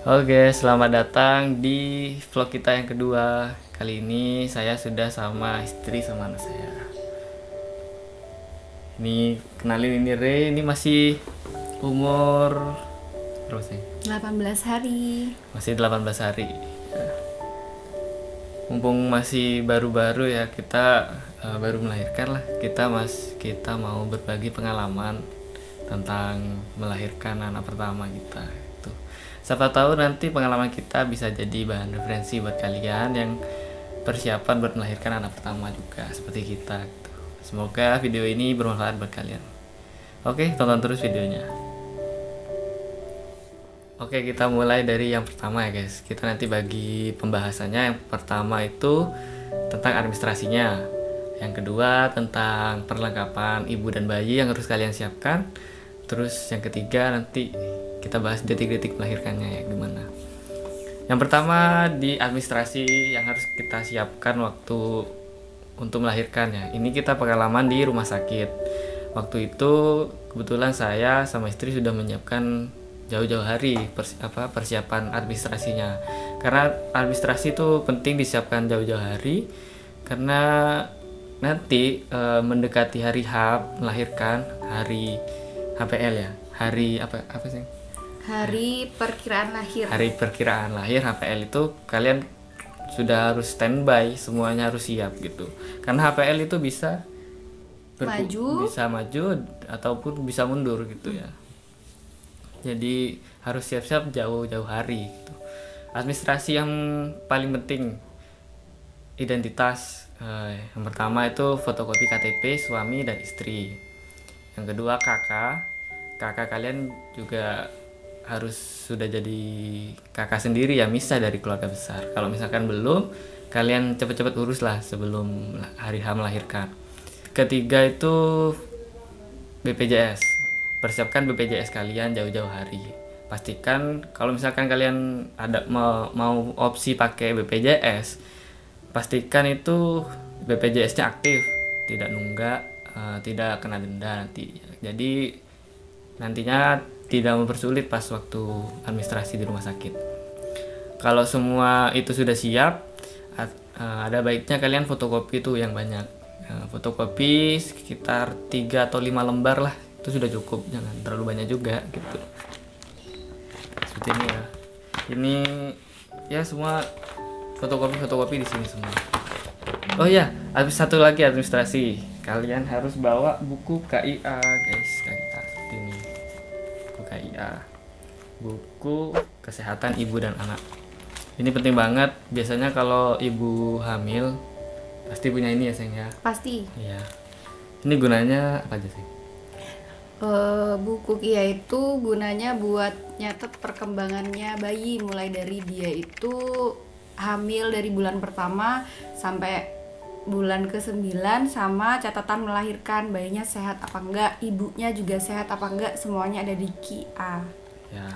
Oke, selamat datang di vlog kita yang kedua. Kali ini saya sudah sama istri sama anak saya. Ini kenalin, ini Re, ini masih umur berapa sih? 18 hari. Masih 18 hari. Mumpung masih baru-baru ya, kita baru melahirkan lah. Kita mau berbagi pengalaman tentang melahirkan anak pertama kita. Siapa tahu nanti pengalaman kita bisa jadi bahan referensi buat kalian yang persiapan buat melahirkan anak pertama juga seperti kita gitu. Semoga video ini bermanfaat buat kalian. Oke, tonton terus videonya. Oke, kita mulai dari yang pertama ya guys. Kita nanti bagi pembahasannya. Yang pertama itu tentang administrasinya. Yang kedua tentang perlengkapan ibu dan bayi yang harus kalian siapkan. Terus yang ketiga nanti kita bahas detik-detik melahirkannya ya gimana. Yang pertama di administrasi yang harus kita siapkan waktu untuk melahirkannya. Ini kita pengalaman di rumah sakit. Waktu itu kebetulan saya sama istri sudah menyiapkan jauh-jauh hari persiapan administrasinya. Karena administrasi itu penting disiapkan jauh-jauh hari karena nanti mendekati hari H melahirkan, hari HPL ya. Hari apa sih? Hari perkiraan lahir. Hari perkiraan lahir HPL itu kalian sudah harus standby, semuanya harus siap gitu. Karena HPL itu bisa maju ataupun bisa mundur gitu ya. Jadi harus siap-siap jauh-jauh hari gitu. Administrasi yang paling penting identitas. Yang pertama itu fotokopi KTP suami dan istri. Yang kedua kakak kalian juga harus sudah jadi kakak sendiri ya, misah dari keluarga besar. Kalau misalkan belum, kalian cepet-cepet urus lah sebelum hari H melahirkan. Ketiga itu BPJS. Persiapkan BPJS kalian jauh-jauh hari. Pastikan kalau misalkan kalian ada mau opsi pakai BPJS, pastikan itu BPJS-nya aktif, tidak nunggak, tidak kena denda nanti. Jadi nantinya tidak mempersulit pas waktu administrasi di rumah sakit. Kalau semua itu sudah siap, ada baiknya kalian fotokopi itu yang banyak. Fotokopi sekitar 3 atau 5 lembar lah, itu sudah cukup, jangan terlalu banyak juga gitu. Seperti ini ya. Ini ya semua fotokopi di sini semua. Oh ya, habis satu lagi administrasi. Kalian harus bawa buku KIA, guys. KIA seperti ini. Buku KIA. Buku kesehatan ibu dan anak. Ini penting banget. Biasanya kalau ibu hamil pasti punya ini ya, sayang ya. Pasti. Iya. Ini gunanya apa aja sih? Buku KIA itu gunanya buat nyatet perkembangannya bayi, mulai dari dia itu hamil dari bulan pertama sampai bulan ke-9, sama catatan melahirkan, bayinya sehat apa enggak, ibunya juga sehat apa enggak, semuanya ada di KIA. Ya,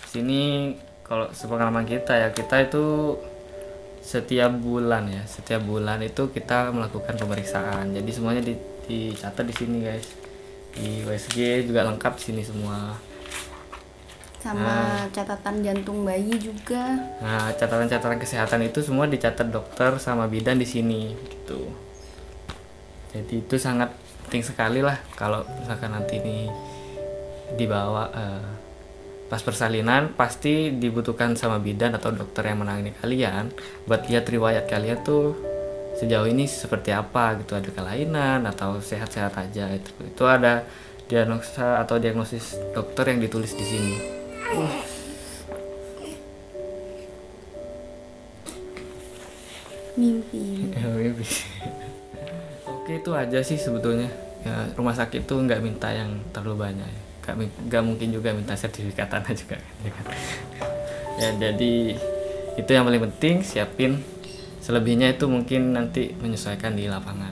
sini kalau sepengalaman kita ya, kita itu setiap bulan itu kita melakukan pemeriksaan. Jadi semuanya dicatat di sini guys. Di USG juga lengkap di sini semua. Sama catatan jantung bayi juga. Nah, catatan-catatan kesehatan itu semua dicatat dokter sama bidan di sini gitu. Jadi itu sangat penting sekali lah kalau misalkan nanti ini dibawa pas persalinan, pasti dibutuhkan sama bidan atau dokter yang menangani kalian buat lihat riwayat kalian tuh sejauh ini seperti apa gitu, ada kelainan atau sehat-sehat aja. Itu ada diagnosa atau diagnosis dokter yang ditulis di sini. Mimpi. Oke, itu aja sih sebetulnya ya. Rumah sakit tuh nggak minta yang terlalu banyak ya. Nggak mungkin juga minta sertifikat tanah juga ya kan? Ya, jadi itu yang paling penting, siapin. Selebihnya itu mungkin nanti menyesuaikan di lapangan.